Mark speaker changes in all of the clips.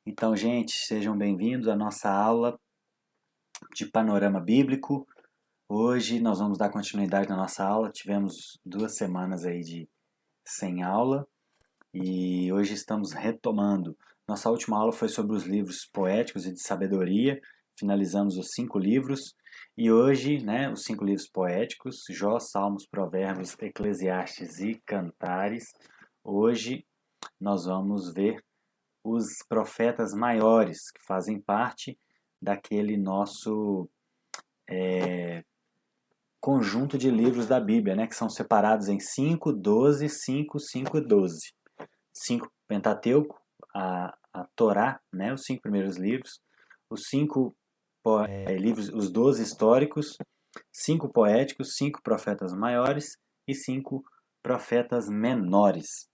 Speaker 1: Então, gente, sejam bem-vindos à nossa aula de panorama bíblico. Hoje nós vamos dar continuidade na nossa aula. Tivemos 2 semanas aí sem aula e hoje estamos retomando. Nossa última aula foi sobre os livros poéticos e de sabedoria. Finalizamos os 5 livros e hoje, os 5 livros poéticos, Jó, Salmos, Provérbios, Eclesiastes e Cantares. Hoje nós vamos ver os profetas maiores, que fazem parte daquele nosso conjunto de livros da Bíblia, que são separados em 5, 12, 5, 5 e 12. 5 Pentateuco, a Torá, os 5 primeiros livros, os 5 livros, os 12 históricos, 5 poéticos, 5 profetas maiores e 5 profetas menores.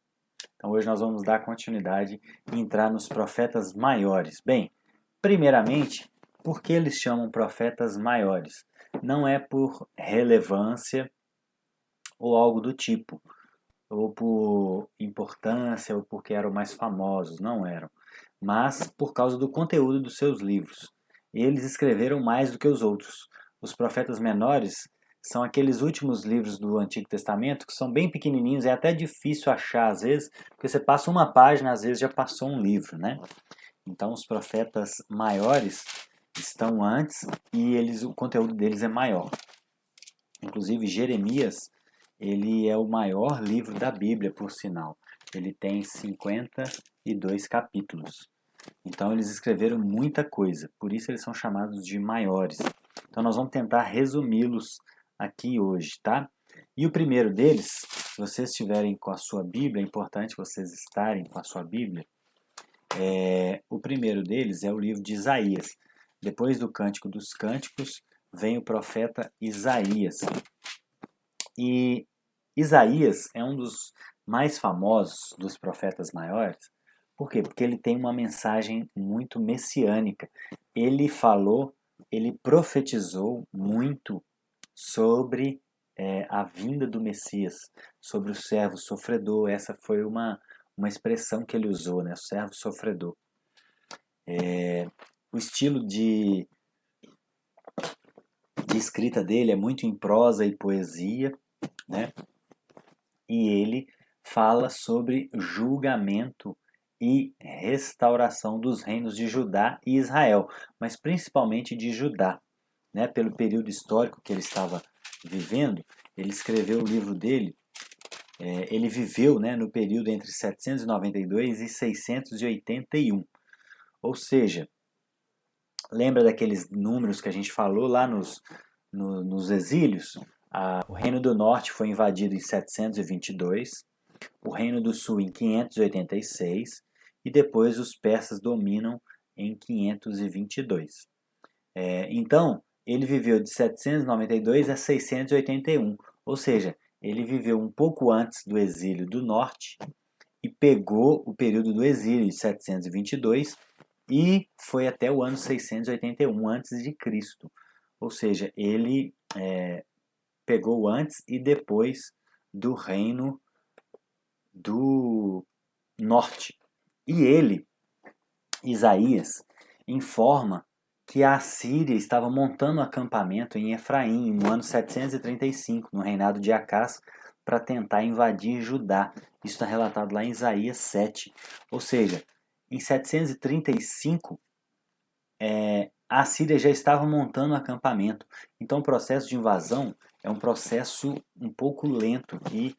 Speaker 1: Então hoje nós vamos dar continuidade e entrar nos profetas maiores. Bem, primeiramente, por que eles chamam profetas maiores? Não é por relevância ou algo do tipo, ou por importância, ou porque eram mais famosos, não eram, mas por causa do conteúdo dos seus livros. Eles escreveram mais do que os outros. Os profetas menores são aqueles últimos livros do Antigo Testamento que são bem pequenininhos, é até difícil achar às vezes, porque você passa uma página, às vezes já passou um livro, Então os profetas maiores estão antes e o conteúdo deles é maior. Inclusive Jeremias, ele é o maior livro da Bíblia, por sinal. Ele tem 52 capítulos. Então eles escreveram muita coisa, por isso eles são chamados de maiores. Então nós vamos tentar resumi-los aqui hoje, tá? E o primeiro deles, se vocês estiverem com a sua Bíblia, é importante vocês estarem com a sua Bíblia, o primeiro deles é o livro de Isaías. Depois do Cântico dos Cânticos, vem o profeta Isaías. E Isaías é um dos mais famosos dos profetas maiores. Por quê? Porque ele tem uma mensagem muito messiânica. Ele falou, ele profetizou muito sobre a vinda do Messias, sobre o servo sofredor. Essa foi uma expressão que ele usou, o servo sofredor. O estilo de escrita dele é muito em prosa e poesia, E ele fala sobre julgamento e restauração dos reinos de Judá e Israel, mas principalmente de Judá. Pelo período histórico que ele estava vivendo, ele escreveu o livro dele, ele viveu no período entre 792 e 681. Ou seja, lembra daqueles números que a gente falou lá nos exílios? O Reino do Norte foi invadido em 722, o Reino do Sul em 586 e depois os persas dominam em 522. Então, ele viveu de 792 a 681, ou seja, ele viveu um pouco antes do exílio do norte e pegou o período do exílio de 722 e foi até o ano 681 a.C. Ou seja, ele pegou antes e depois do reino do norte. E ele, Isaías, informa que a Síria estava montando um acampamento em Efraim no ano 735, no reinado de Acás, para tentar invadir Judá. Isso está relatado lá em Isaías 7. Ou seja, em 735, a Síria já estava montando um acampamento. Então o processo de invasão é um processo um pouco lento e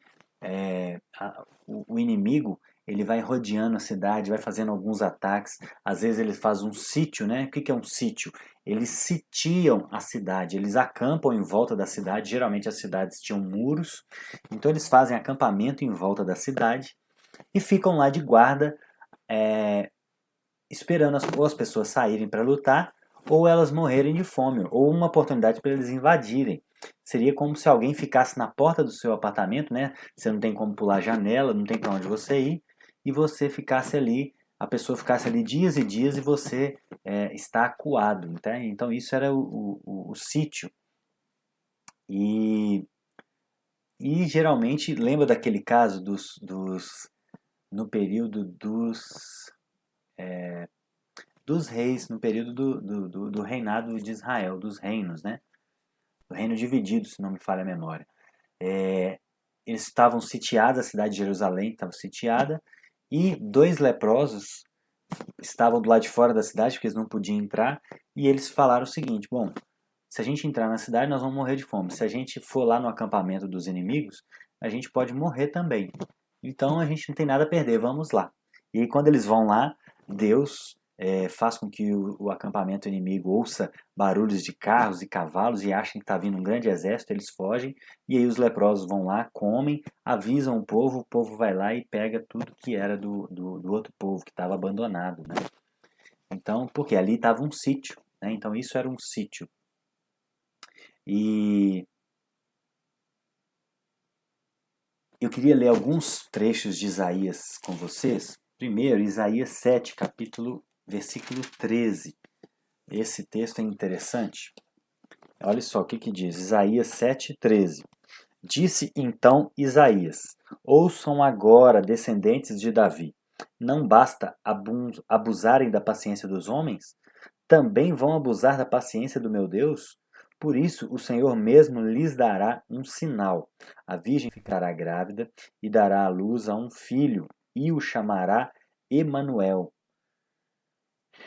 Speaker 1: o inimigo ele vai rodeando a cidade, vai fazendo alguns ataques, às vezes ele faz um sítio, O que é um sítio? Eles sitiam a cidade, eles acampam em volta da cidade, geralmente as cidades tinham muros, então eles fazem acampamento em volta da cidade e ficam lá de guarda, esperando ou as pessoas saírem para lutar, ou elas morrerem de fome, ou uma oportunidade para eles invadirem. Seria como se alguém ficasse na porta do seu apartamento, Você não tem como pular a janela, não tem para onde você ir, e você ficasse ali, a pessoa ficasse ali dias e dias e você está acuado, tá? Então isso era o sítio. E, geralmente, lembra daquele caso no período dos dos reis, no período do reinado de Israel, dos reinos, né? Do reino dividido, se não me falha a memória. Eles estavam sitiados, a cidade de Jerusalém estava sitiada, e 2 leprosos estavam do lado de fora da cidade, porque eles não podiam entrar, e eles falaram o seguinte: bom, se a gente entrar na cidade, nós vamos morrer de fome. Se a gente for lá no acampamento dos inimigos, a gente pode morrer também. Então a gente não tem nada a perder, vamos lá. E aí, quando eles vão lá, Deus faz com que o acampamento inimigo ouça barulhos de carros e cavalos e achem que está vindo um grande exército, eles fogem. E aí os leprosos vão lá, comem, avisam o povo vai lá e pega tudo que era do outro povo, que estava abandonado. Né? Então, porque ali estava um sítio. Né? Então isso era um sítio. E eu queria ler alguns trechos de Isaías com vocês. Primeiro, Isaías 7, versículo 13. Esse texto é interessante. Olha só o que diz. Isaías 7, 13. Disse então Isaías: ouçam agora, descendentes de Davi. Não basta abusarem da paciência dos homens? Também vão abusar da paciência do meu Deus? Por isso o Senhor mesmo lhes dará um sinal. A virgem ficará grávida e dará à luz a um filho, e o chamará Emanuel.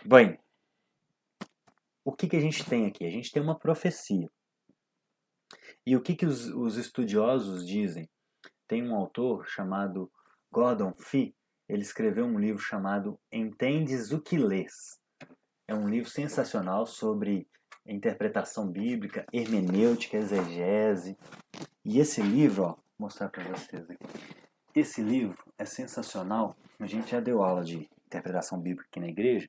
Speaker 1: Bem, o que a gente tem aqui? A gente tem uma profecia. E o que os estudiosos dizem? Tem um autor chamado Gordon Fee, ele escreveu um livro chamado Entendes o que Lês. É um livro sensacional sobre interpretação bíblica, hermenêutica, exegese. E esse livro, ó, vou mostrar para vocês aqui. Esse livro é sensacional. A gente já deu aula de interpretação bíblica aqui na igreja.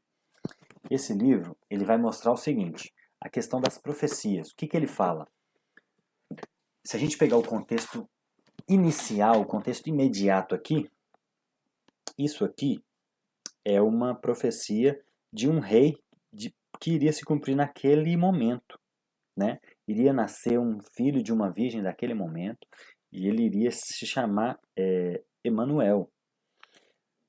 Speaker 1: Esse livro, ele vai mostrar o seguinte, a questão das profecias. O que ele fala? Se a gente pegar o contexto inicial, o contexto imediato aqui, isso aqui é uma profecia de um rei que iria se cumprir naquele momento. Né? Iria nascer um filho de uma virgem daquele momento e ele iria se chamar Emanuel.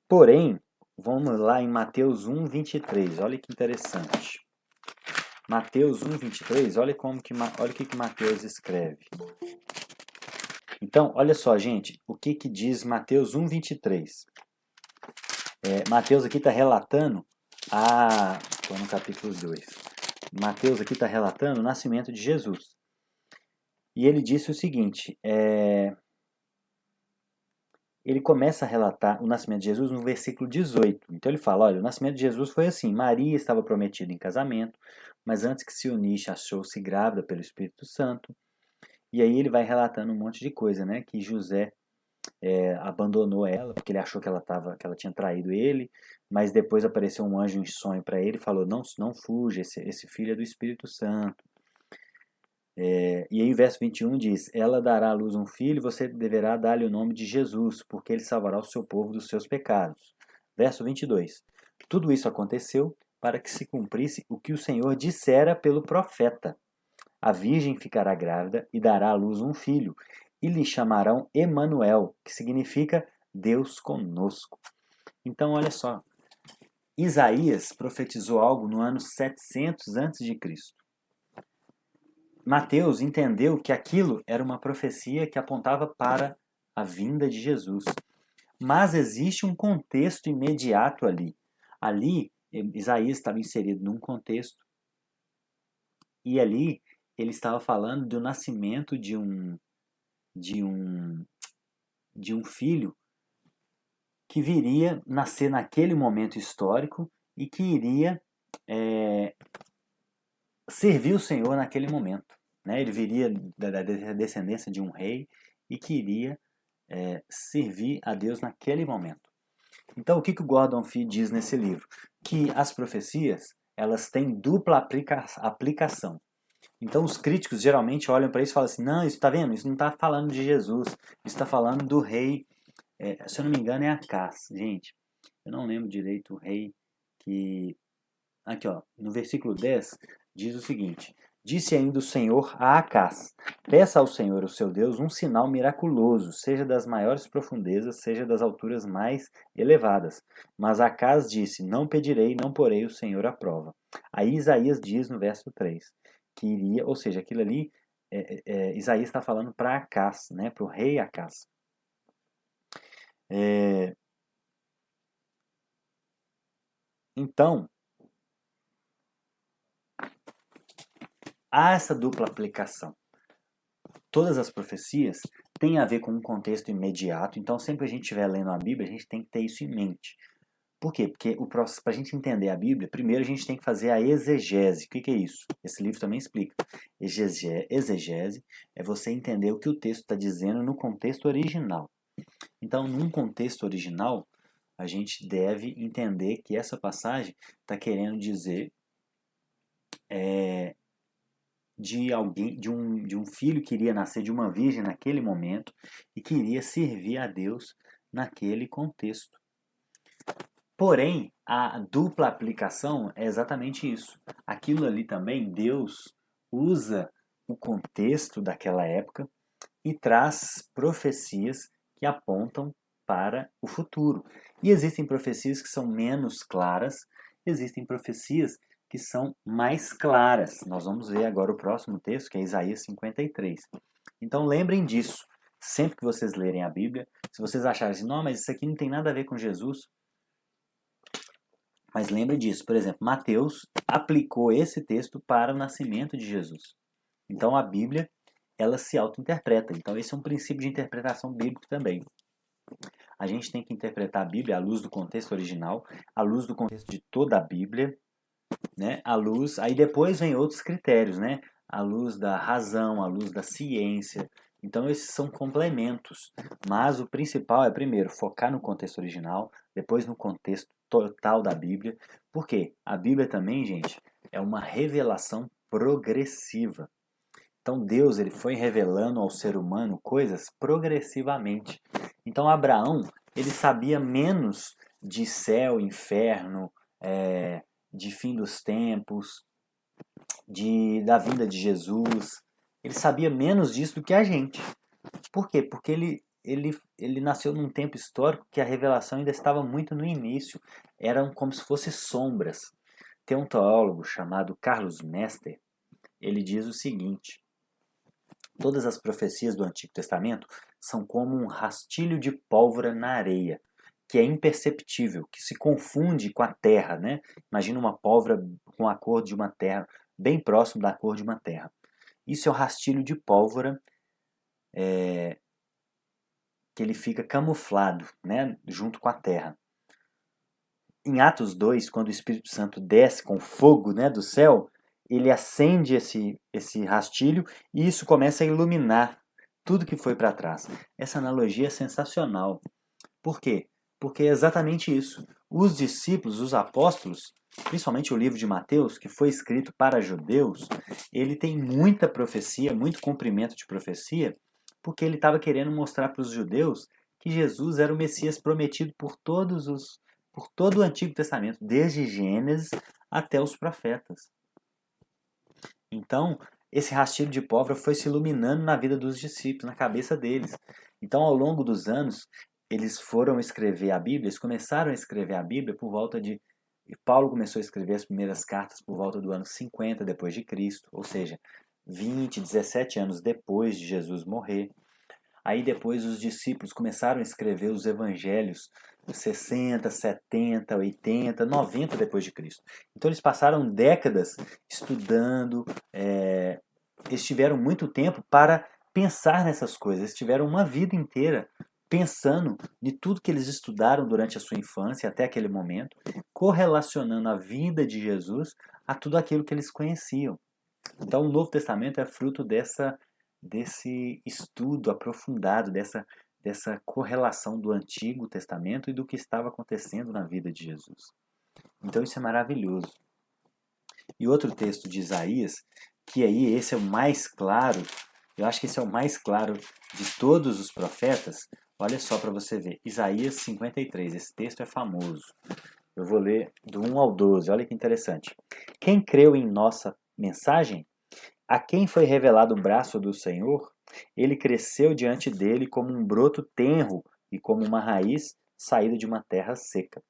Speaker 1: Porém, vamos lá em Mateus 1, 23. Olha que interessante. Mateus 1, 23, olha o que Mateus escreve. Então, olha só, gente, o que diz Mateus 1, 23. Mateus aqui está relatando estou no capítulo 2. Mateus aqui está relatando o nascimento de Jesus. E ele disse o seguinte, ele começa a relatar o nascimento de Jesus no versículo 18. Então ele fala, olha, o nascimento de Jesus foi assim, Maria estava prometida em casamento, mas antes que se unisse achou-se grávida pelo Espírito Santo. E aí ele vai relatando um monte de coisa, né? Que José abandonou ela, porque ele achou que ela tinha traído ele, mas depois apareceu um anjo em sonho para ele e falou, não fuja, esse filho é do Espírito Santo. E aí o verso 21 diz, ela dará à luz um filho e você deverá dar-lhe o nome de Jesus, porque ele salvará o seu povo dos seus pecados. Verso 22, tudo isso aconteceu para que se cumprisse o que o Senhor dissera pelo profeta. A virgem ficará grávida e dará à luz um filho, e lhe chamarão Emanuel, que significa Deus conosco. Então, olha só, Isaías profetizou algo no ano 700 a.C. Mateus entendeu que aquilo era uma profecia que apontava para a vinda de Jesus. Mas existe um contexto imediato ali. Ali, Isaías estava inserido num contexto, e ali ele estava falando do nascimento de um filho que viria nascer naquele momento histórico e que iria servir o Senhor naquele momento. Né? Ele viria da descendência de um rei e que iria servir a Deus naquele momento. Então, o que o Gordon Fee diz nesse livro? Que as profecias elas têm dupla aplicação. Então, os críticos geralmente olham para isso e falam assim, não, isso está vendo? Isso não está falando de Jesus, isso está falando do rei, se eu não me engano é Acás, gente. Eu não lembro direito o rei que... Aqui, ó, no versículo 10, diz o seguinte, Disse ainda o Senhor a Acaz: peça ao Senhor, o seu Deus, um sinal miraculoso, seja das maiores profundezas, seja das alturas mais elevadas. Mas Acaz disse: não pedirei, não porei o Senhor à prova. Aí Isaías diz no verso 3 que iria, ou seja, aquilo ali, Isaías está falando para Acaz, né, para o rei Acaz. Então, há essa dupla aplicação. Todas as profecias têm a ver com um contexto imediato, então sempre que a gente estiver lendo a Bíblia, a gente tem que ter isso em mente. Por quê? Porque para a gente entender a Bíblia, primeiro a gente tem que fazer a exegese. O que é isso? Esse livro também explica. Exegese é você entender o que o texto está dizendo no contexto original. Então, num contexto original, a gente deve entender que essa passagem está querendo dizer de alguém, de um filho que iria nascer de uma virgem naquele momento e que iria servir a Deus naquele contexto. Porém, a dupla aplicação é exatamente isso. Aquilo ali também, Deus usa o contexto daquela época e traz profecias que apontam para o futuro. E existem profecias que são menos claras, existem profecias que são mais claras. Nós vamos ver agora o próximo texto, que é Isaías 53. Então lembrem disso. Sempre que vocês lerem a Bíblia, se vocês acharem assim, não, mas isso aqui não tem nada a ver com Jesus, mas lembre disso. Por exemplo, Mateus aplicou esse texto para o nascimento de Jesus. Então a Bíblia, ela se auto-interpreta. Então esse é um princípio de interpretação bíblica também. A gente tem que interpretar a Bíblia à luz do contexto original, à luz do contexto de toda a Bíblia, né? À luz, aí depois vem outros critérios, né? À luz da razão, à luz da ciência. Então esses são complementos, mas o principal é primeiro focar no contexto original, depois no contexto total da Bíblia. Por quê? A Bíblia também, gente, é uma revelação progressiva. Então Deus ele foi revelando ao ser humano coisas progressivamente. Então Abraão ele sabia menos de céu, inferno, de fim dos tempos, da vinda de Jesus. Ele sabia menos disso do que a gente. Por quê? Porque ele nasceu num tempo histórico que a revelação ainda estava muito no início. Eram como se fossem sombras. Tem um teólogo chamado Carlos Mester, ele diz o seguinte: todas as profecias do Antigo Testamento são como um rastilho de pólvora na areia, que é imperceptível, que se confunde com a terra, né? Imagina uma pólvora com a cor de uma terra, bem próximo da cor de uma terra. Isso é o rastilho de pólvora que ele fica camuflado, né, junto com a terra. Em Atos 2, quando o Espírito Santo desce com fogo, né, do céu, ele acende esse rastilho e isso começa a iluminar tudo que foi para trás. Essa analogia é sensacional. Por quê? Porque é exatamente isso. Os discípulos, os apóstolos, principalmente o livro de Mateus, que foi escrito para judeus, ele tem muita profecia, muito cumprimento de profecia, porque ele estava querendo mostrar para os judeus que Jesus era o Messias prometido por todo o Antigo Testamento, desde Gênesis até os profetas. Então, esse rastilho de pólvora foi se iluminando na vida dos discípulos, na cabeça deles. Então, ao longo dos anos, eles foram escrever a Bíblia, eles começaram a escrever a Bíblia por volta de... Paulo começou a escrever as primeiras cartas por volta do ano 50 depois de Cristo, ou seja, 17 anos depois de Jesus morrer. Aí depois os discípulos começaram a escrever os evangelhos 60, 70, 80, 90 depois de Cristo. Então eles passaram décadas estudando, eles tiveram muito tempo para pensar nessas coisas, eles tiveram uma vida inteira pensando de tudo que eles estudaram durante a sua infância até aquele momento, correlacionando a vida de Jesus a tudo aquilo que eles conheciam. Então o Novo Testamento é fruto desse estudo aprofundado, dessa correlação do Antigo Testamento e do que estava acontecendo na vida de Jesus. Então isso é maravilhoso. E outro texto de Isaías, que aí esse é o mais claro, eu acho que esse é o mais claro de todos os profetas. Olha só para você ver, Isaías 53, esse texto é famoso. Eu vou ler do 1 ao 12, olha que interessante. Quem creu em nossa mensagem? A quem foi revelado o braço do Senhor, ele cresceu diante dele como um broto tenro e como uma raiz saída de uma terra seca.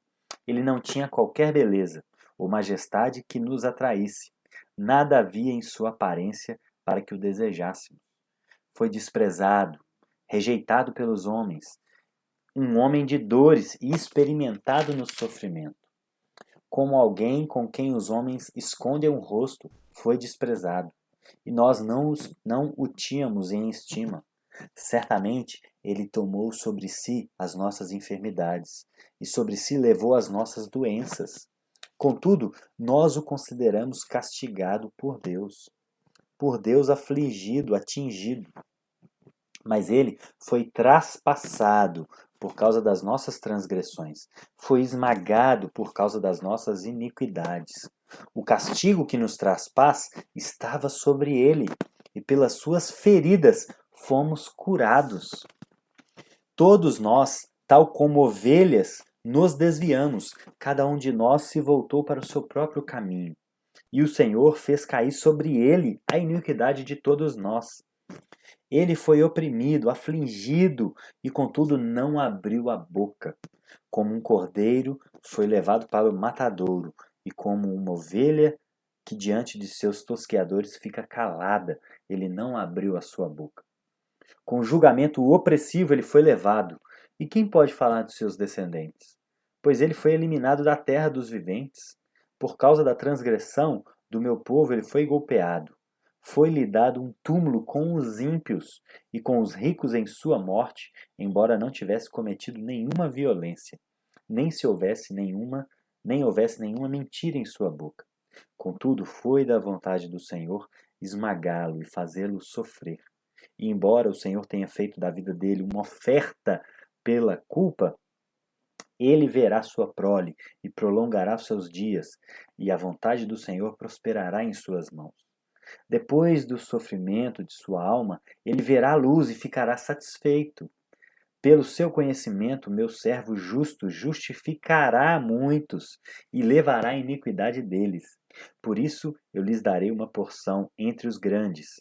Speaker 1: Ele não tinha qualquer beleza ou majestade que nos atraísse. Nada havia em sua aparência para que o desejássemos. Foi desprezado, rejeitado pelos homens, um homem de dores e experimentado no sofrimento. Como alguém com quem os homens escondem o rosto, foi desprezado, e nós não o tínhamos em estima. Certamente ele tomou sobre si as nossas enfermidades, e sobre si levou as nossas doenças. Contudo, nós o consideramos castigado por Deus afligido, atingido. Mas ele foi traspassado por causa das nossas transgressões, foi esmagado por causa das nossas iniquidades. O castigo que nos traz paz estava sobre ele, e pelas suas feridas fomos curados. Todos nós, tal como ovelhas, nos desviamos, cada um de nós se voltou para o seu próprio caminho. E o Senhor fez cair sobre ele a iniquidade de todos nós. Ele foi oprimido, afligido, e contudo não abriu a boca. Como um cordeiro foi levado para o matadouro, e como uma ovelha que diante de seus tosqueadores fica calada, ele não abriu a sua boca. Com julgamento opressivo ele foi levado. E quem pode falar dos seus descendentes? Pois ele foi eliminado da terra dos viventes. Por causa da transgressão do meu povo ele foi golpeado. Foi-lhe dado um túmulo com os ímpios e com os ricos em sua morte, embora não tivesse cometido nenhuma violência, nem houvesse nenhuma mentira em sua boca. Contudo, foi da vontade do Senhor esmagá-lo e fazê-lo sofrer. E embora o Senhor tenha feito da vida dele uma oferta pela culpa, ele verá sua prole e prolongará seus dias, e a vontade do Senhor prosperará em suas mãos. Depois do sofrimento de sua alma, ele verá a luz e ficará satisfeito. Pelo seu conhecimento, meu servo justo justificará muitos e levará a iniquidade deles. Por isso eu lhes darei uma porção entre os grandes.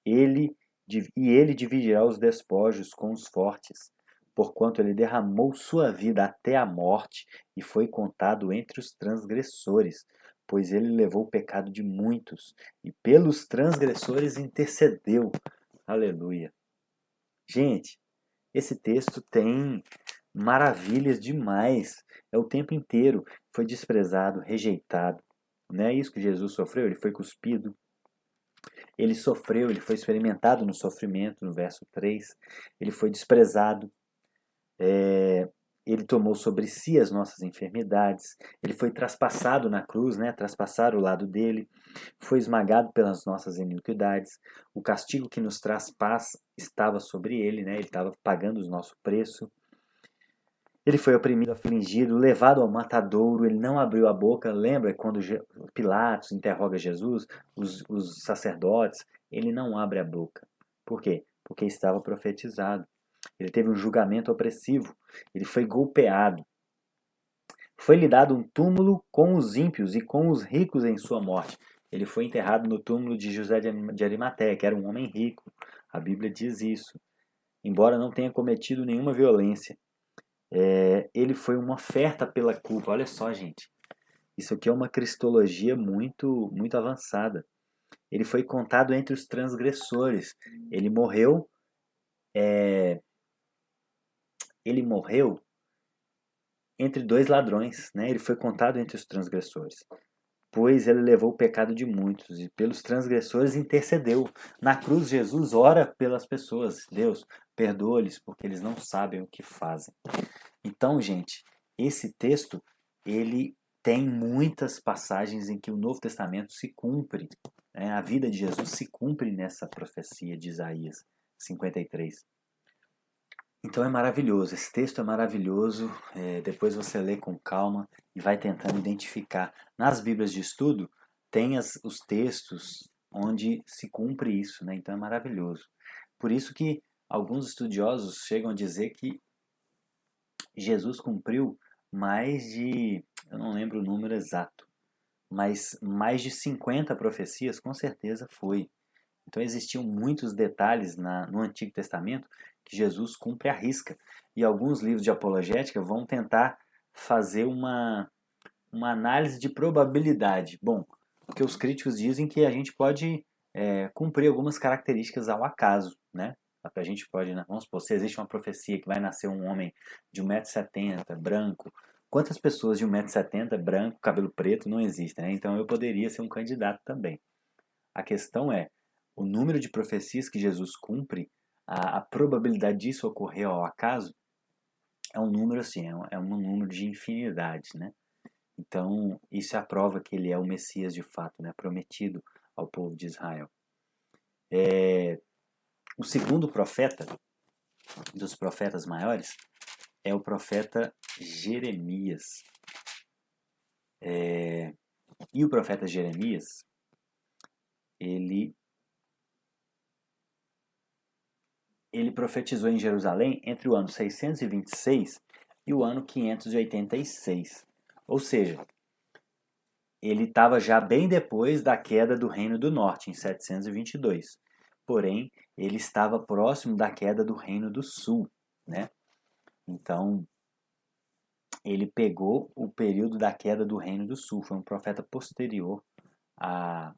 Speaker 1: Ele dividirá os despojos com os fortes, porquanto ele derramou sua vida até a morte e foi contado entre os transgressores, pois ele levou o pecado de muitos e pelos transgressores intercedeu. Aleluia. Gente, esse texto tem maravilhas demais. É o tempo inteiro. Foi desprezado, rejeitado. Não é isso que Jesus sofreu? Ele foi cuspido. Ele sofreu, ele foi experimentado no sofrimento, no verso 3. Ele foi desprezado. Ele tomou sobre si as nossas enfermidades. Ele foi traspassado na cruz, né? Traspassaram o lado dele. Foi esmagado pelas nossas iniquidades. O castigo que nos traz paz estava sobre ele, né? Ele estava pagando o nosso preço. Ele foi oprimido, afligido, levado ao matadouro, ele não abriu a boca. Lembra quando Pilatos interroga Jesus, os sacerdotes? Ele não abre a boca. Por quê? Porque estava profetizado. Ele teve um julgamento opressivo. Ele foi golpeado. Foi-lhe dado um túmulo com os ímpios e com os ricos em sua morte. Ele foi enterrado no túmulo de José de Arimateia, que era um homem rico. A Bíblia diz isso. Embora não tenha cometido nenhuma violência. Ele foi uma oferta pela culpa. Olha só, gente. Isso aqui é uma cristologia muito, muito avançada. Ele foi contado entre os transgressores. Ele morreu. Ele morreu entre dois ladrões, né? Ele foi contado entre os transgressores. Pois ele levou o pecado de muitos e pelos transgressores intercedeu. Na cruz, Jesus ora pelas pessoas. Deus, perdoa-lhes porque eles não sabem o que fazem. Então, gente, esse texto, ele tem muitas passagens em que o Novo Testamento se cumpre. Né? A vida de Jesus se cumpre nessa profecia de Isaías 53. Então é maravilhoso, esse texto é maravilhoso. Depois você lê com calma e vai tentando identificar. Nas Bíblias de estudo, tem os textos onde se cumpre isso, né? Então é maravilhoso. Por isso que alguns estudiosos chegam a dizer que Jesus cumpriu eu não lembro o número exato, mas mais de 50 profecias com certeza foi. Então existiam muitos detalhes no Antigo Testamento que Jesus cumpre à risca. E alguns livros de apologética vão tentar fazer uma análise de probabilidade. Bom, porque os críticos dizem que a gente pode cumprir algumas características ao acaso, né? A gente pode, vamos supor, se existe uma profecia que vai nascer um homem de 1,70 m, branco, quantas pessoas de 1,70 m, branco, cabelo preto, não existem, né? Então eu poderia ser um candidato também. A questão é, o número de profecias que Jesus cumpre, a probabilidade disso ocorrer ao acaso, é um número assim, é um número de infinidade, né? Então, isso é a prova que ele é o Messias de fato, né? Prometido ao povo de Israel. O segundo profeta, dos profetas maiores, é o profeta Jeremias. E o profeta Jeremias, ele profetizou em Jerusalém entre o ano 626 e o ano 586. Ou seja, ele estava já bem depois da queda do Reino do Norte, em 722. Porém, ele estava próximo da queda do Reino do Sul, né? Então, ele pegou o período da queda do Reino do Sul. Foi um profeta posterior a,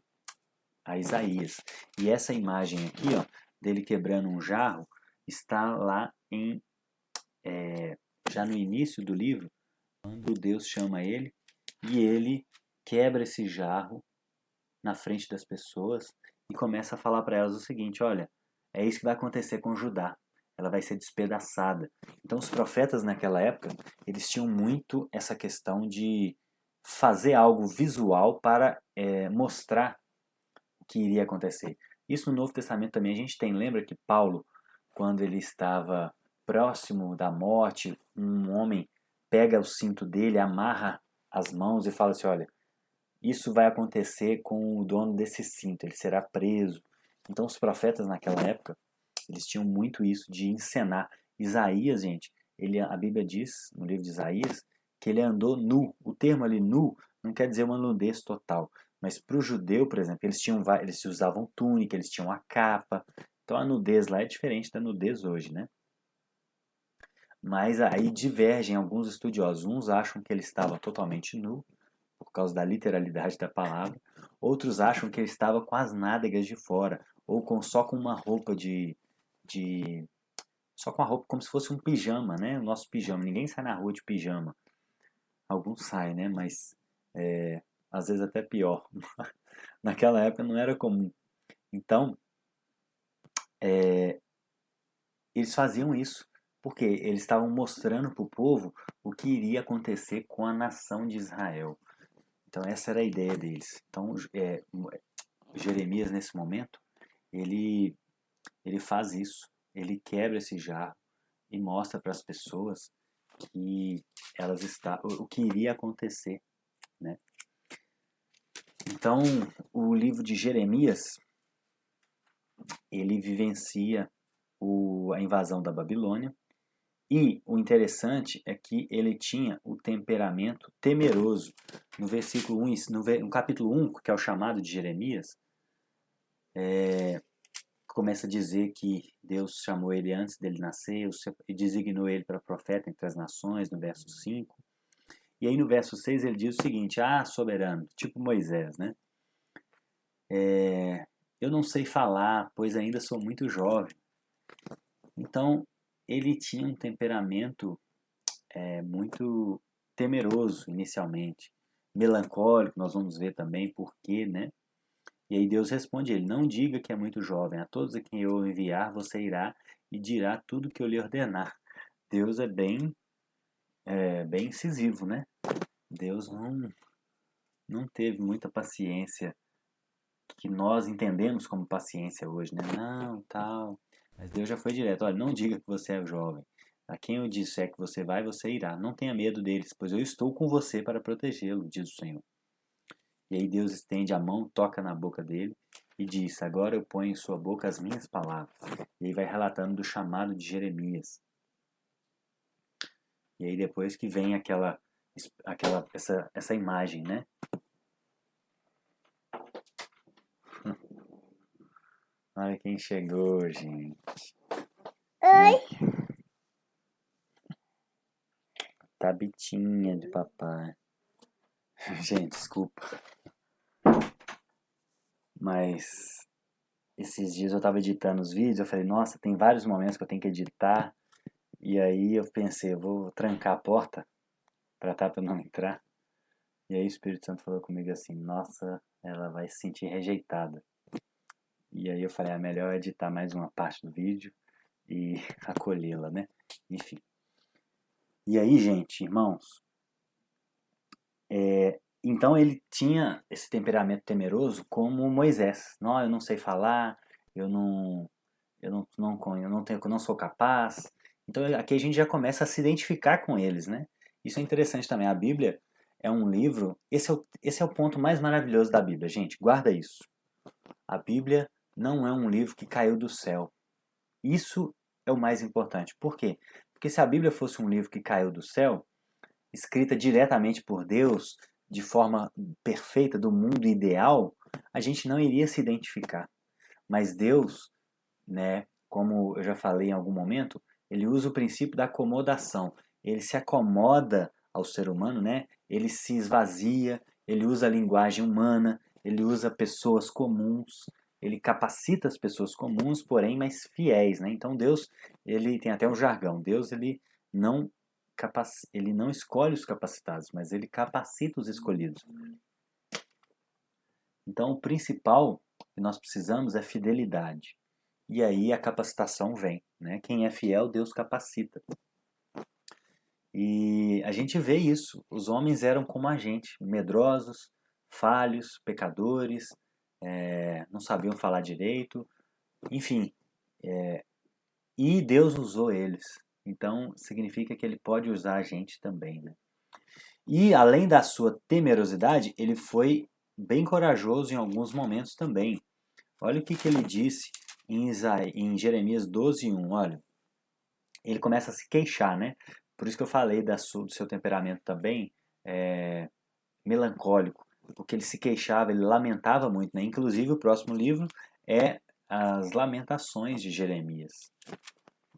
Speaker 1: a Isaías. E essa imagem aqui, ó, dele quebrando um jarro, está lá já no início do livro, quando Deus chama ele e ele quebra esse jarro na frente das pessoas e começa a falar para elas o seguinte: olha, é isso que vai acontecer com Judá. Ela vai ser despedaçada. Então os profetas naquela época, eles tinham muito essa questão de fazer algo visual para mostrar o que iria acontecer. Isso no Novo Testamento também a gente tem. Lembra que Paulo, quando ele estava próximo da morte, um homem pega o cinto dele, amarra as mãos e fala assim: olha, isso vai acontecer com o dono desse cinto, ele será preso. Então os profetas naquela época, eles tinham muito isso de encenar. Isaías, gente, a Bíblia diz no livro de Isaías que ele andou nu. O termo ali nu não quer dizer uma nudez total, mas para o judeu, por exemplo, eles usavam túnica, eles tinham a capa. Então a nudez lá é diferente da nudez hoje, né? Mas aí divergem alguns estudiosos. Uns acham que ele estava totalmente nu, por causa da literalidade da palavra. Outros acham que ele estava com as nádegas de fora, ou só com uma roupa só com a roupa como se fosse um pijama, né? O nosso pijama. Ninguém sai na rua de pijama. Alguns saem, né? Mas às vezes até pior. Naquela época não era comum. Então, eles faziam isso porque eles estavam mostrando para o povo o que iria acontecer com a nação de Israel. Então essa era a ideia deles. Então Jeremias nesse momento ele faz isso, ele quebra esse jarro e mostra para as pessoas que o que iria acontecer, né? Então o livro de Jeremias ele vivencia a invasão da Babilônia. E o interessante é que ele tinha o temperamento temeroso. No versículo 1, no capítulo 1, que é o chamado de Jeremias, começa a dizer que Deus chamou ele antes dele nascer e designou ele para profeta entre as nações, no verso 5. E aí no verso 6 ele diz o seguinte: ah, soberano, tipo Moisés, né? Eu não sei falar, pois ainda sou muito jovem. Então, ele tinha um temperamento muito temeroso inicialmente, melancólico, nós vamos ver também por quê, né? E aí Deus responde a ele: não diga que é muito jovem, a todos a quem eu enviar você irá e dirá tudo que eu lhe ordenar. Deus é bem incisivo, né? Deus não teve muita paciência que nós entendemos como paciência hoje, né? Não, tal. Mas Deus já foi direto: olha, não diga que você é jovem. A quem eu disser que você vai, você irá. Não tenha medo deles, pois eu estou com você para protegê-lo, diz o Senhor. E aí Deus estende a mão, toca na boca dele e diz: agora eu ponho em sua boca as minhas palavras. E aí vai relatando do chamado de Jeremias. E aí depois que vem essa imagem, né? Olha quem chegou, gente.
Speaker 2: Oi.
Speaker 1: Tabitinha de papai. Gente, desculpa. Mas esses dias eu tava editando os vídeos, eu falei, nossa, tem vários momentos que eu tenho que editar. E aí eu pensei, eu vou trancar a porta pra Tata não entrar. E aí o Espírito Santo falou comigo assim, nossa, ela vai se sentir rejeitada. E aí eu falei, é melhor editar mais uma parte do vídeo e acolhê-la, né? Enfim. E aí, gente, irmãos, então ele tinha esse temperamento temeroso como Moisés. Não, eu não sei falar, eu não sou capaz. Então aqui a gente já começa a se identificar com eles, né? Isso é interessante também. A Bíblia é um livro. Esse é o ponto mais maravilhoso da Bíblia, gente. Guarda isso. A Bíblia não é um livro que caiu do céu. Isso é o mais importante. Por quê? Porque se a Bíblia fosse um livro que caiu do céu, escrita diretamente por Deus, de forma perfeita, do mundo ideal, a gente não iria se identificar. Mas Deus, né, como eu já falei em algum momento, ele usa o princípio da acomodação. Ele se acomoda ao ser humano, né? Ele se esvazia, ele usa a linguagem humana, ele usa pessoas comuns, ele capacita as pessoas comuns, porém mais fiéis, né? Então Deus, ele tem até um jargão. Deus, não ele não escolhe os capacitados, mas ele capacita os escolhidos. Então o principal que nós precisamos é fidelidade. E aí a capacitação vem, né? Quem é fiel, Deus capacita. E a gente vê isso. Os homens eram como a gente, medrosos, falhos, pecadores, não sabiam falar direito, enfim. E Deus usou eles. Então significa que Ele pode usar a gente também, né? E além da sua temerosidade, ele foi bem corajoso em alguns momentos também. Olha o que ele disse em Jeremias 12:1. Olha, ele começa a se queixar, né? Por isso que eu falei do seu temperamento também melancólico, porque ele se queixava, ele lamentava muito, né? Inclusive o próximo livro é as Lamentações de Jeremias,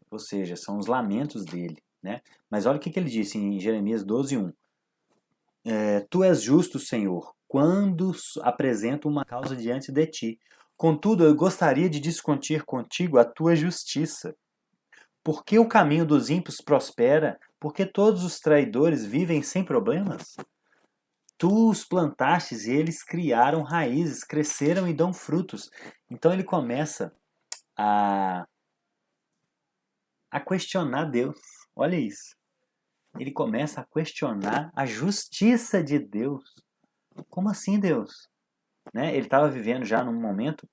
Speaker 1: ou seja, são os lamentos dele, né? Mas olha o que ele disse em Jeremias 12:1. Tu és justo, Senhor, quando apresento uma causa diante de ti. Contudo, eu gostaria de discutir contigo a tua justiça. Por que o caminho dos ímpios prospera? Porque todos os traidores vivem sem problemas? Tu os plantastes e eles criaram raízes, cresceram e dão frutos. Então ele começa a, a questionar Deus. Olha isso. Ele começa a questionar a justiça de Deus. Como assim, Deus? Né? Ele estava vivendo já num momento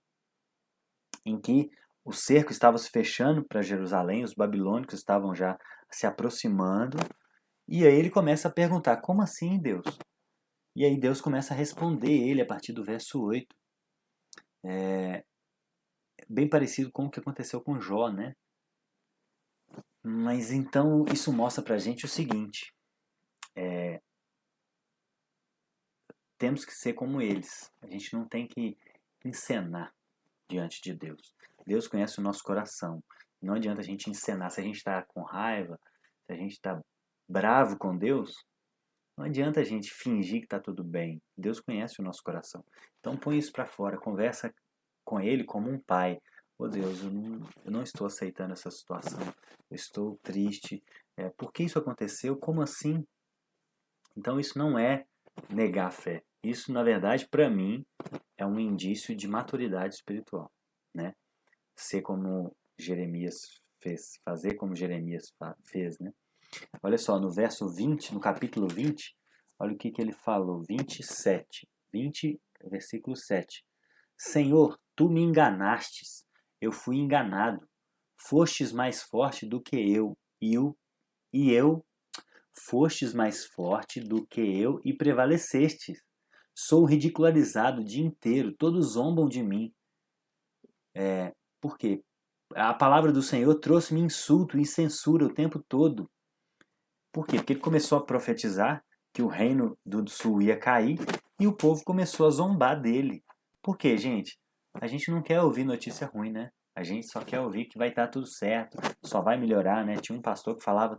Speaker 1: em que o cerco estava se fechando para Jerusalém, os babilônicos estavam já se aproximando, e aí ele começa a perguntar: como assim, Deus? E aí Deus começa a responder ele a partir do verso 8. Bem parecido com o que aconteceu com Jó, né? Mas então isso mostra pra gente o seguinte: temos que ser como eles. A gente não tem que encenar diante de Deus. Deus conhece o nosso coração. Não adianta a gente encenar. Se a gente está com raiva, se a gente está bravo com Deus, não adianta a gente fingir que está tudo bem. Deus conhece o nosso coração. Então põe isso para fora. Conversa com Ele como um pai. Oh Deus, eu não estou aceitando essa situação. Eu estou triste. Por que isso aconteceu? Como assim? Então isso não é negar a fé. Isso, na verdade, para mim, é um indício de maturidade espiritual, né? Ser como Jeremias fez, fazer como Jeremias fez, né? Olha só, no verso 20, no capítulo 20, olha o que ele falou, 27, 20, versículo 7. Senhor, tu me enganastes, eu fui enganado, fostes mais forte do que eu, e eu fostes mais forte do que eu e prevalecestes. Sou ridicularizado o dia inteiro, todos zombam de mim. Por quê? A palavra do Senhor trouxe-me insulto e censura o tempo todo. Por quê? Porque ele começou a profetizar que o reino do sul ia cair e o povo começou a zombar dele. Por quê, gente? a gente não quer ouvir notícia ruim, né? A gente só quer ouvir que vai estar tudo certo, só vai melhorar, né? Tinha um pastor que falava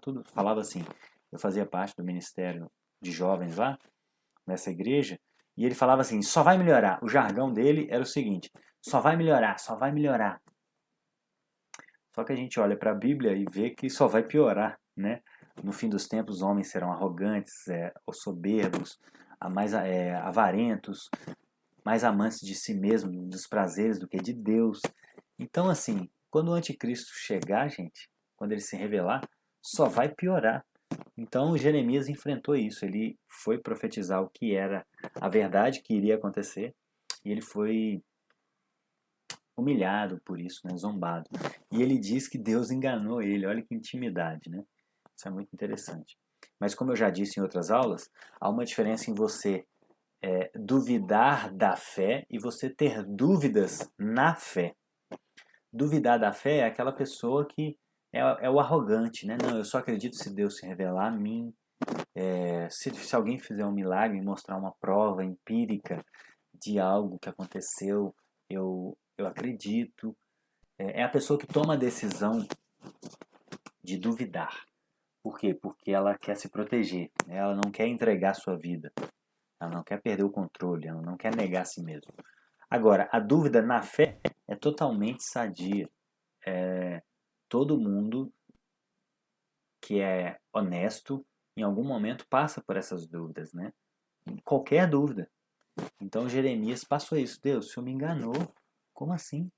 Speaker 1: assim, eu fazia parte do ministério de jovens lá, nessa igreja, e ele falava assim, só vai melhorar. O jargão dele era o seguinte, só vai melhorar, só vai melhorar. Só que a gente olha para a Bíblia e vê que só vai piorar, né? No fim dos tempos, os homens serão arrogantes, ou soberbos, avarentos, mais amantes de si mesmo, dos prazeres do que de Deus. Então, assim, quando o anticristo chegar, gente, quando ele se revelar, só vai piorar. Então, Jeremias enfrentou isso. Ele foi profetizar o que era a verdade que iria acontecer e ele foi humilhado por isso, né, zombado. E ele diz que Deus enganou ele. Olha que intimidade, né? Isso é muito interessante. Mas como eu já disse em outras aulas, há uma diferença em você duvidar da fé e você ter dúvidas na fé. Duvidar da fé é aquela pessoa que é o arrogante, né? Não, eu só acredito se Deus se revelar a mim. Se alguém fizer um milagre, mostrar uma prova empírica de algo que aconteceu, eu acredito. É a pessoa que toma a decisão de duvidar. Por quê? Porque ela quer se proteger, né? Ela não quer entregar sua vida, ela não quer perder o controle, ela não quer negar a si mesma. Agora, a dúvida na fé é totalmente sadia. Todo mundo que é honesto, em algum momento passa por essas dúvidas, né? Qualquer dúvida. Então Jeremias passou isso. Deus, o Senhor me enganou. Como assim?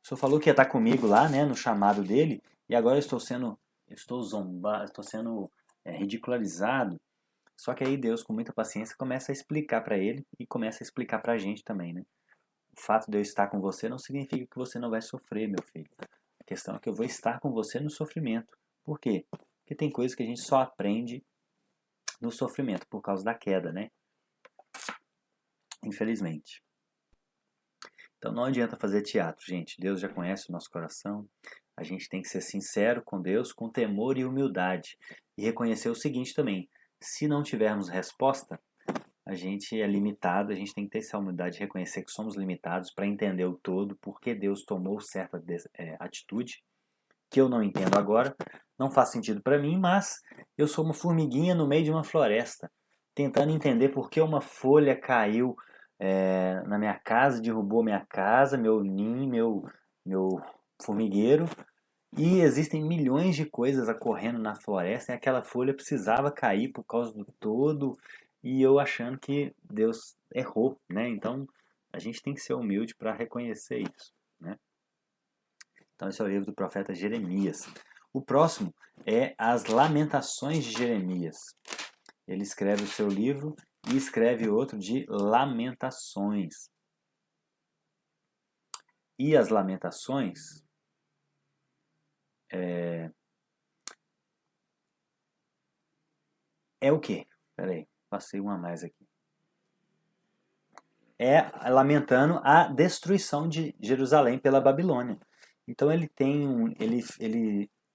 Speaker 1: O Senhor falou que ia estar comigo lá, né, no chamado dele, e agora eu estou zombado, estou sendo ridicularizado. Só que aí Deus, com muita paciência, começa a explicar para ele e começa a explicar para a gente também, né? O fato de eu estar com você não significa que você não vai sofrer, meu filho. A questão é que eu vou estar com você no sofrimento. Por quê? Porque tem coisas que a gente só aprende no sofrimento por causa da queda, né? Infelizmente. Então não adianta fazer teatro, gente. Deus já conhece o nosso coração. A gente tem que ser sincero com Deus, com temor e humildade. E reconhecer o seguinte também: se não tivermos resposta, a gente é limitado, a gente tem que ter essa humildade de reconhecer que somos limitados para entender o todo, porque Deus tomou certa atitude, que eu não entendo agora, não faz sentido para mim, mas eu sou uma formiguinha no meio de uma floresta, tentando entender por que uma folha caiu na minha casa, derrubou minha casa, meu ninho, meu formigueiro, e existem milhões de coisas ocorrendo na floresta e aquela folha precisava cair por causa do todo e eu achando que Deus errou, né? Então a gente tem que ser humilde para reconhecer isso, né? Então esse é o livro do profeta Jeremias. O próximo é As Lamentações de Jeremias. Ele escreve o seu livro e escreve outro de Lamentações. E as Lamentações é o quê? Peraí, passei uma a mais aqui. É lamentando a destruição de Jerusalém pela Babilônia. Então ele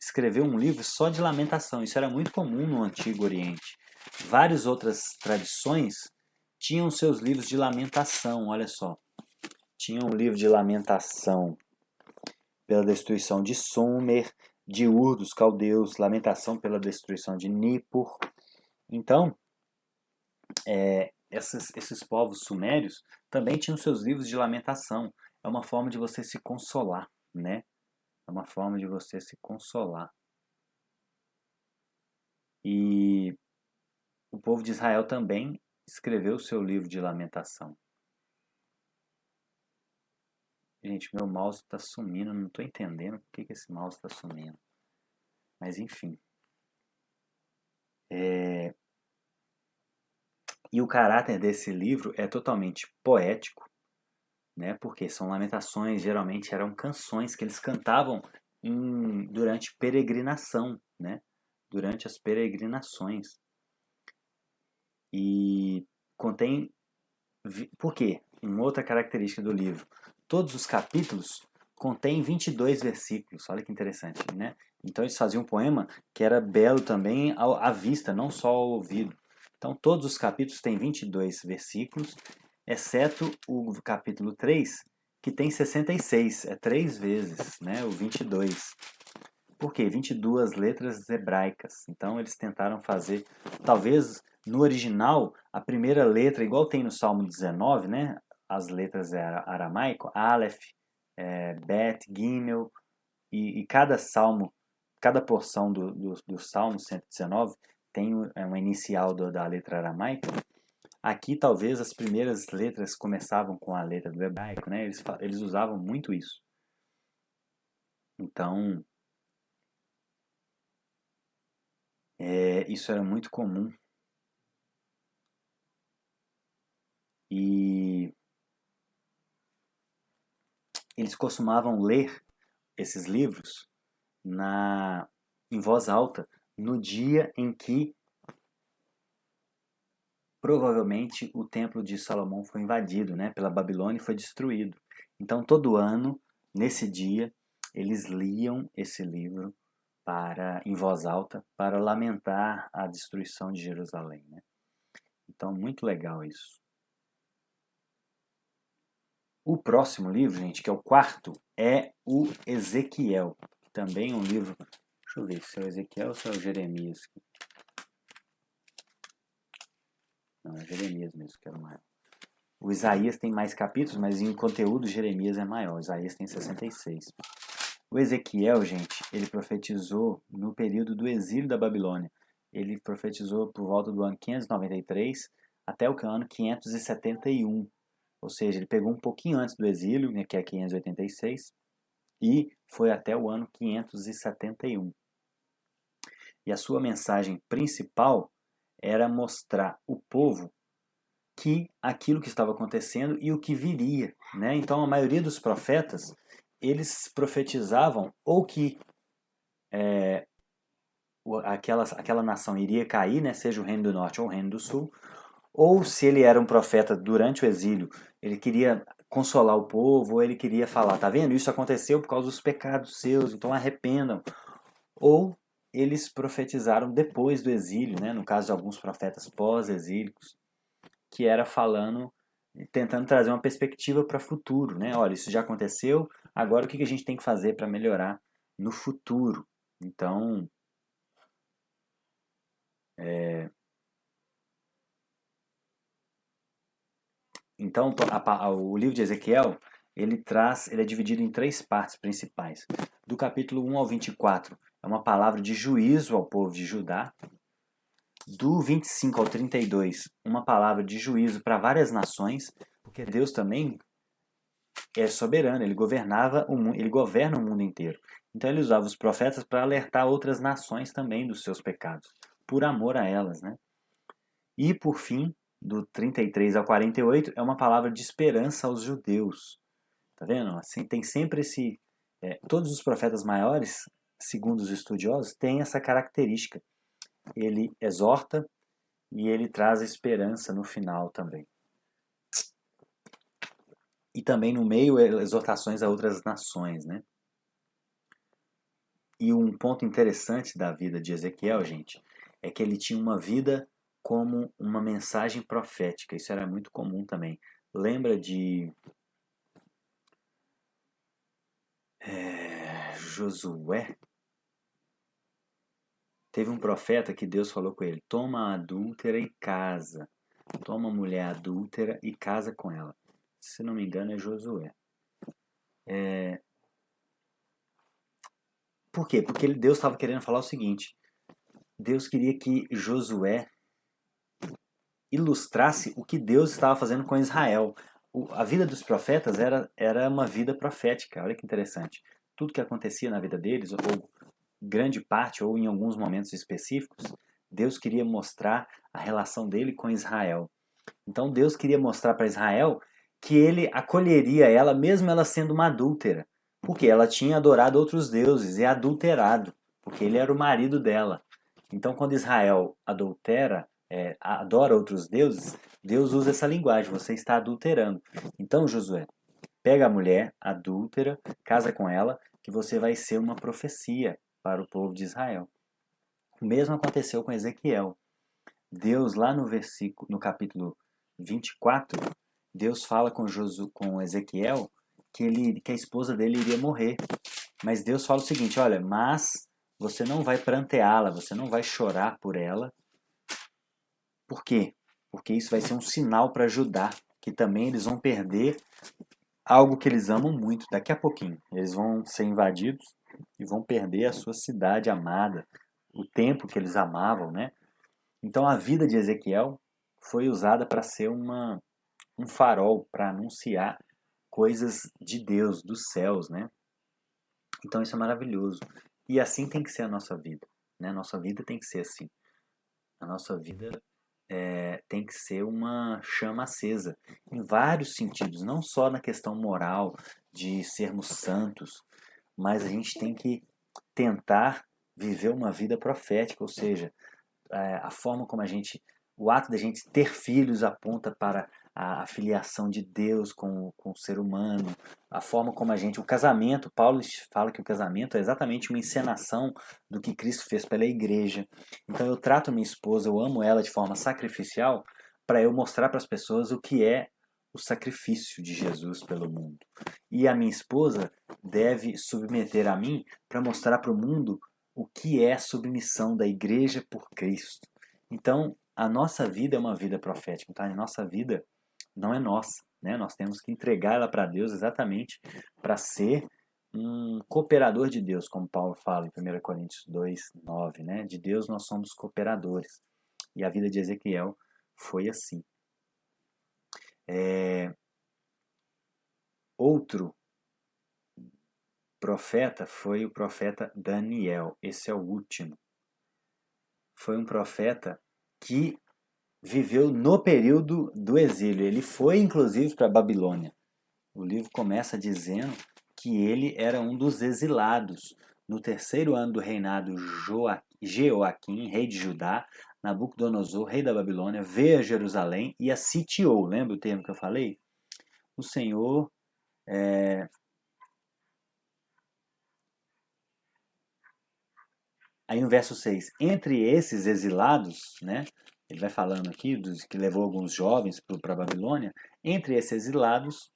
Speaker 1: escreveu um livro só de lamentação. Isso era muito comum no Antigo Oriente. Várias outras tradições tinham seus livros de lamentação, olha só. Tinha um livro de lamentação pela destruição de Sumer, de Ur dos caldeus, lamentação pela destruição de Nippur. Então, esses povos sumérios também tinham seus livros de lamentação. É uma forma de você se consolar, né? É uma forma de você se consolar. E o povo de Israel também escreveu o seu livro de lamentação. Gente, meu mouse está sumindo, não estou entendendo por que esse mouse está sumindo. Mas enfim. E o caráter desse livro é totalmente poético, né? Porque são lamentações, geralmente eram canções que eles cantavam durante peregrinação, né? Durante as peregrinações. E contém... Por quê? Uma outra característica do livro. Todos os capítulos contêm 22 versículos. Olha que interessante, né? Então eles faziam um poema que era belo também à vista, não só ao ouvido. Então todos os capítulos têm 22 versículos, exceto o capítulo 3, que tem 66, é 3 vezes, né? O 22. Por quê? 22 letras hebraicas. Então eles tentaram fazer, talvez no original, a primeira letra, igual tem no Salmo 19, né? As letras aramaico, Aleph, Bet, Gimel, e cada salmo, cada porção do Salmo 119 tem uma inicial da letra aramaica. Aqui talvez as primeiras letras começavam com a letra do hebraico, né? Eles usavam muito isso. Então, isso era muito comum. E eles costumavam ler esses livros em voz alta no dia em que provavelmente o templo de Salomão foi invadido, né, pela Babilônia e foi destruído. Então todo ano, nesse dia, eles liam esse livro em voz alta para lamentar a destruição de Jerusalém, né? Então muito legal isso. O próximo livro, gente, que é o quarto, é o Ezequiel. Também é um livro. Deixa eu ver se é o Ezequiel ou se é o Jeremias. Não, é Jeremias mesmo, que era maior. O Isaías tem mais capítulos, mas em conteúdo Jeremias é maior. O Isaías tem 66. O Ezequiel, gente, ele profetizou no período do exílio da Babilônia. Ele profetizou por volta do ano 593 até o ano 571. Ou seja, ele pegou um pouquinho antes do exílio, né, que é 586, e foi até o ano 571. E a sua mensagem principal era mostrar o povo que aquilo que estava acontecendo e o que viria, né? Então a maioria dos profetas, eles profetizavam ou que aquela nação iria cair, né, seja o reino do norte ou o reino do sul, ou se ele era um profeta durante o exílio, ele queria consolar o povo, ou ele queria falar, tá vendo? Isso aconteceu por causa dos pecados seus, então arrependam. Ou eles profetizaram depois do exílio, né? No caso de alguns profetas pós-exílicos, que era falando, tentando trazer uma perspectiva para o futuro, né? Olha, isso já aconteceu, agora o que a gente tem que fazer para melhorar no futuro? Então, o livro de Ezequiel, ele é dividido em 3 partes principais. Do capítulo 1 ao 24, é uma palavra de juízo ao povo de Judá. Do 25 ao 32, uma palavra de juízo para várias nações, porque Deus também é soberano, ele governa o mundo inteiro. Então ele usava os profetas para alertar outras nações também dos seus pecados, por amor a elas, né? E por fim, do 33 ao 48, é uma palavra de esperança aos judeus. Tá vendo? Assim, tem sempre todos os profetas maiores, segundo os estudiosos, têm essa característica. Ele exorta e ele traz esperança no final também. E também no meio, exortações a outras nações, né? E um ponto interessante da vida de Ezequiel, gente, é que ele tinha uma vida como uma mensagem profética. Isso era muito comum também. Lembra de Josué? Teve um profeta que Deus falou com ele: toma a adúltera e casa. Toma a mulher adúltera e casa com ela. Se não me engano, é Josué. Por quê? Porque Deus estava querendo falar o seguinte: Deus queria que Josué ilustrasse o que Deus estava fazendo com Israel. A vida dos profetas era uma vida profética. Olha que interessante. Tudo que acontecia na vida deles, ou grande parte, ou em alguns momentos específicos, Deus queria mostrar a relação dele com Israel. Então Deus queria mostrar para Israel que ele acolheria ela, mesmo ela sendo uma adúltera. Porque ela tinha adorado outros deuses e adulterado, porque ele era o marido dela. Então quando Israel adora outros deuses, Deus usa essa linguagem: você está adulterando. Então, Josué, pega a mulher adúltera, casa com ela, que você vai ser uma profecia para o povo de Israel. O mesmo aconteceu com Ezequiel. Deus, lá no capítulo 24, Deus fala com Ezequiel que a esposa dele iria morrer. Mas Deus fala o seguinte, olha, mas você não vai pranteá-la, você não vai chorar por ela. Por quê? Porque isso vai ser um sinal para Judá, que também eles vão perder algo que eles amam muito daqui a pouquinho. Eles vão ser invadidos e vão perder a sua cidade amada, o tempo que eles amavam, né? Então a vida de Ezequiel foi usada para ser um farol, para anunciar coisas de Deus, dos céus, né? Então isso é maravilhoso. E assim tem que ser a nossa vida, né? A nossa vida tem que ser assim. A nossa vida tem que ser uma chama acesa, em vários sentidos, não só na questão moral, de sermos santos, mas a gente tem que tentar viver uma vida profética, ou seja, a forma como o ato da gente ter filhos aponta para a filiação de Deus com o ser humano, a forma como o casamento, Paulo fala que o casamento é exatamente uma encenação do que Cristo fez pela igreja. Então eu trato minha esposa, eu amo ela de forma sacrificial para eu mostrar para as pessoas o que é o sacrifício de Jesus pelo mundo. E a minha esposa deve submeter a mim para mostrar para o mundo o que é a submissão da igreja por Cristo. Então, a nossa vida é uma vida profética, tá? A nossa vida não é nossa, né? Nós temos que entregar ela para Deus exatamente para ser um cooperador de Deus, como Paulo fala em 1 Coríntios 2:9, né? De Deus nós somos cooperadores. E a vida de Ezequiel foi assim. Outro profeta foi o profeta Daniel. Esse é o último. Foi um profeta que viveu no período do exílio. Ele foi, inclusive, para a Babilônia. O livro começa dizendo que ele era um dos exilados. No terceiro ano do reinado Jeoaquim, rei de Judá, Nabucodonosor, rei da Babilônia, veio a Jerusalém e a sitiou. Lembra o termo que eu falei? O Senhor... Aí no verso 6, entre esses exilados, né, ele vai falando aqui dos que levou alguns jovens para a Babilônia, entre esses exilados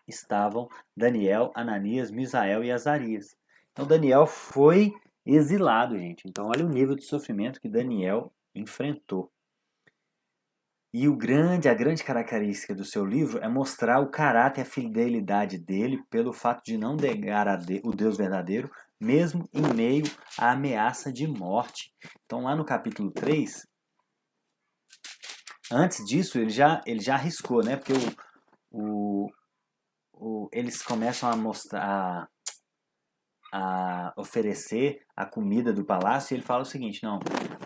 Speaker 1: estavam Daniel, Ananias, Misael e Azarias. Então Daniel foi exilado, gente. Então olha o nível de sofrimento que Daniel enfrentou. E a grande característica do seu livro é mostrar o caráter e a fidelidade dele pelo fato de não negar o Deus verdadeiro, mesmo em meio à ameaça de morte. Então lá no capítulo 3, antes disso ele já arriscou, né? Porque eles começam a mostrar, a oferecer a comida do palácio, e ele fala o seguinte, não,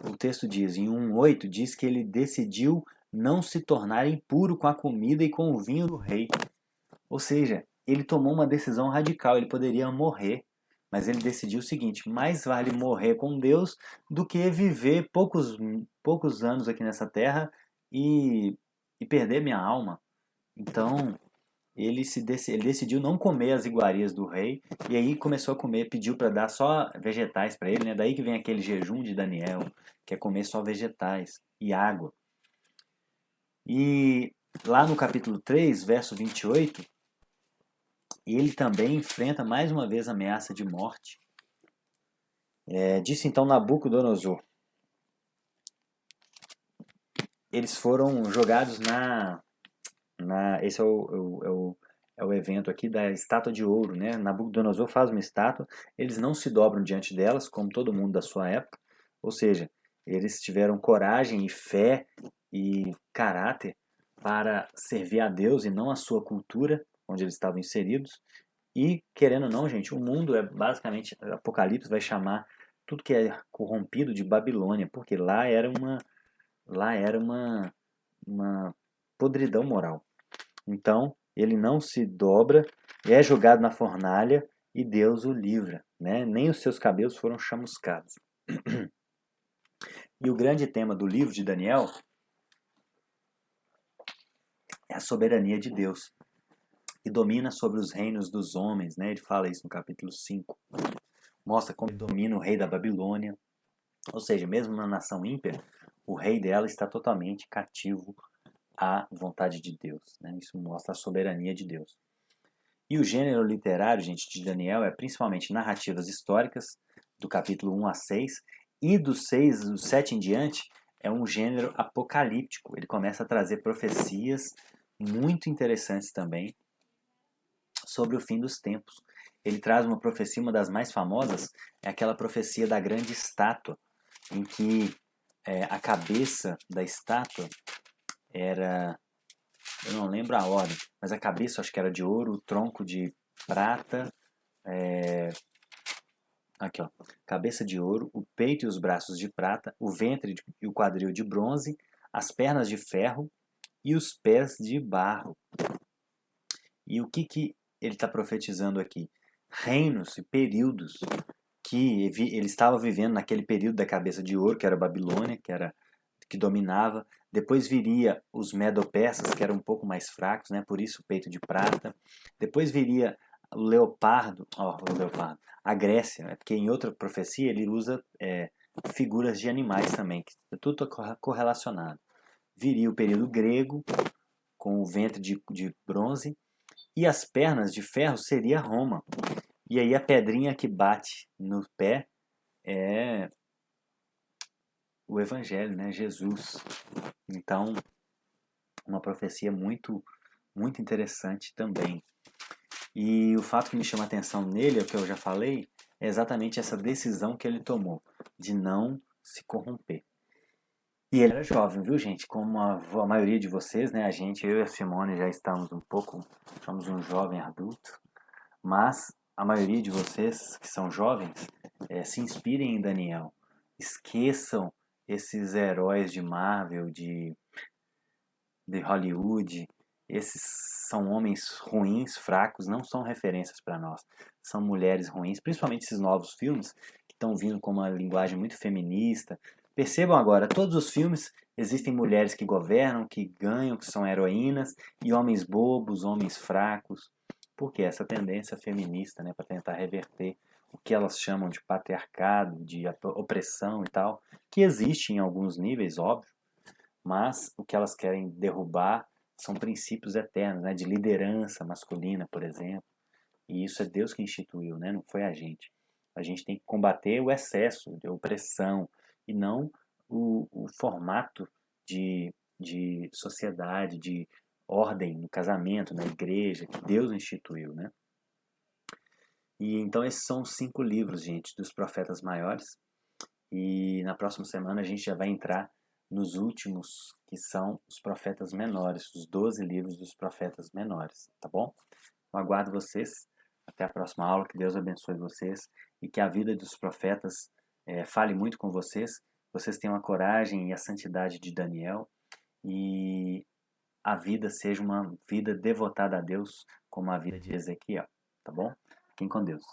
Speaker 1: o texto diz, em 1:8, diz que ele decidiu não se tornar impuro com a comida e com o vinho do rei. Ou seja, ele tomou uma decisão radical, ele poderia morrer, mas ele decidiu o seguinte, mais vale morrer com Deus do que viver poucos anos aqui nessa terra e perder minha alma. Então, ele decidiu não comer as iguarias do rei, e aí começou a comer, pediu para dar só vegetais para ele, né? Daí que vem aquele jejum de Daniel, que é comer só vegetais e água. E lá no capítulo 3, verso 28, ele também enfrenta mais uma vez a ameaça de morte. Disse então Nabucodonosor, eles foram jogados esse é o evento aqui da estátua de ouro, né? Nabucodonosor faz uma estátua, eles não se dobram diante delas, como todo mundo da sua época, ou seja, eles tiveram coragem e fé e caráter para servir a Deus e não a sua cultura, onde eles estavam inseridos. E, querendo ou não, gente, o mundo é basicamente, Apocalipse vai chamar tudo que é corrompido de Babilônia, porque lá era uma podridão moral. Então, ele não se dobra, é jogado na fornalha e Deus o livra, né? Nem os seus cabelos foram chamuscados. E o grande tema do livro de Daniel é a soberania de Deus, que domina sobre os reinos dos homens, né? Ele fala isso no capítulo 5. Mostra como ele domina o rei da Babilônia, ou seja, mesmo na nação ímpia, o rei dela está totalmente cativo à vontade de Deus, né? Isso mostra a soberania de Deus. E o gênero literário, gente, de Daniel é principalmente narrativas históricas, do capítulo 1 a 6, e do 7 em diante é um gênero apocalíptico. Ele começa a trazer profecias muito interessantes também sobre o fim dos tempos. Ele traz uma profecia, uma das mais famosas, é aquela profecia da grande estátua, em que a cabeça da estátua era, eu não lembro a ordem, mas a cabeça acho que era de ouro, o tronco de prata, aqui ó, cabeça de ouro, o peito e os braços de prata, o ventre e o quadril de bronze, as pernas de ferro e os pés de barro. E o que ele está profetizando aqui? Reinos e períodos que ele estava vivendo naquele período da cabeça de ouro, que era a Babilônia, que dominava. Depois viria os Medo-Persas, que eram um pouco mais fracos, né? Por isso o peito de prata. Depois viria o leopardo, a Grécia, né? Porque em outra profecia ele usa figuras de animais também, que é tudo correlacionado. Viria o período grego, com o ventre de bronze, e as pernas de ferro seria Roma. E aí a pedrinha que bate no pé é o Evangelho, né? Jesus. Então, uma profecia muito, muito interessante também. E o fato que me chama a atenção nele, é o que eu já falei, é exatamente essa decisão que ele tomou, de não se corromper. E ele era jovem, viu, gente? Como a maioria de vocês, né? Eu e a Simone já estamos somos um jovem adulto, mas a maioria de vocês que são jovens, se inspirem em Daniel. Esqueçam esses heróis de Marvel, de Hollywood. Esses são homens ruins, fracos, não são referências para nós. São mulheres ruins, principalmente esses novos filmes que estão vindo com uma linguagem muito feminista. Percebam agora, todos os filmes existem mulheres que governam, que ganham, que são heroínas, e homens bobos, homens fracos. Por quê? Essa tendência feminista, né, para tentar reverter o que elas chamam de patriarcado, de opressão e tal, que existe em alguns níveis, óbvio, mas o que elas querem derrubar são princípios eternos, né, de liderança masculina, por exemplo. E isso é Deus que instituiu, né, não foi a gente. A gente tem que combater o excesso de opressão e não o formato de sociedade, de ordem no casamento, na igreja, que Deus instituiu, né? E então esses são os 5 livros, gente, dos profetas maiores. E na próxima semana a gente já vai entrar nos últimos, que são os profetas menores, os 12 livros dos profetas menores, tá bom? Eu aguardo vocês. Até a próxima aula. Que Deus abençoe vocês e que a vida dos profetas fale muito com vocês. Vocês tenham a coragem e a santidade de Daniel e a vida seja uma vida devotada a Deus, como a vida de Ezequiel, tá bom? Fiquem com Deus.